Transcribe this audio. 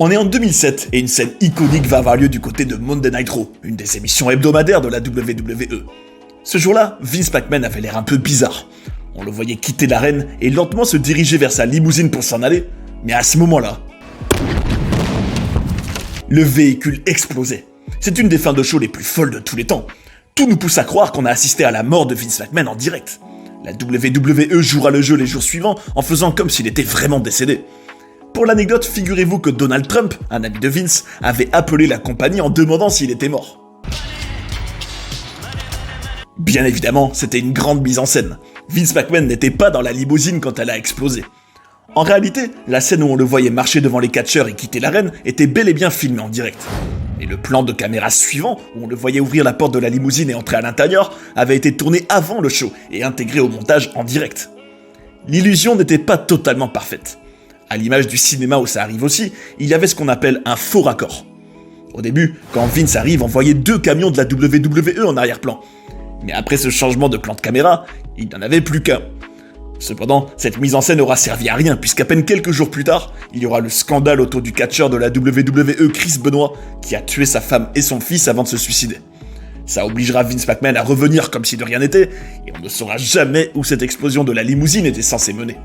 On est en 2007 et une scène iconique va avoir lieu du côté de Monday Night Raw, une des émissions hebdomadaires de la WWE. Ce jour-là, Vince McMahon avait l'air un peu bizarre. On le voyait quitter l'arène et lentement se diriger vers sa limousine pour s'en aller, mais à ce moment-là, le véhicule explosait. C'est une des fins de show les plus folles de tous les temps. Tout nous pousse à croire qu'on a assisté à la mort de Vince McMahon en direct. La WWE jouera le jeu les jours suivants en faisant comme s'il était vraiment décédé. Pour l'anecdote, figurez-vous que Donald Trump, un ami de Vince, avait appelé la compagnie en demandant s'il était mort. Bien évidemment, c'était une grande mise en scène. Vince McMahon n'était pas dans la limousine quand elle a explosé. En réalité, la scène où on le voyait marcher devant les catcheurs et quitter l'arène était bel et bien filmée en direct. Et le plan de caméra suivant, où on le voyait ouvrir la porte de la limousine et entrer à l'intérieur, avait été tourné avant le show et intégré au montage en direct. L'illusion n'était pas totalement parfaite. À l'image du cinéma où ça arrive aussi, il y avait ce qu'on appelle un faux raccord. Au début, quand Vince arrive, on voyait 2 camions de la WWE en arrière-plan. Mais après ce changement de plan de caméra, il n'y en avait plus qu'un. Cependant, cette mise en scène n'aura servi à rien, puisqu'à peine quelques jours plus tard, il y aura le scandale autour du catcheur de la WWE, Chris Benoit, qui a tué sa femme et son fils avant de se suicider. Ça obligera Vince McMahon à revenir comme si de rien n'était, et on ne saura jamais où cette explosion de la limousine était censée mener.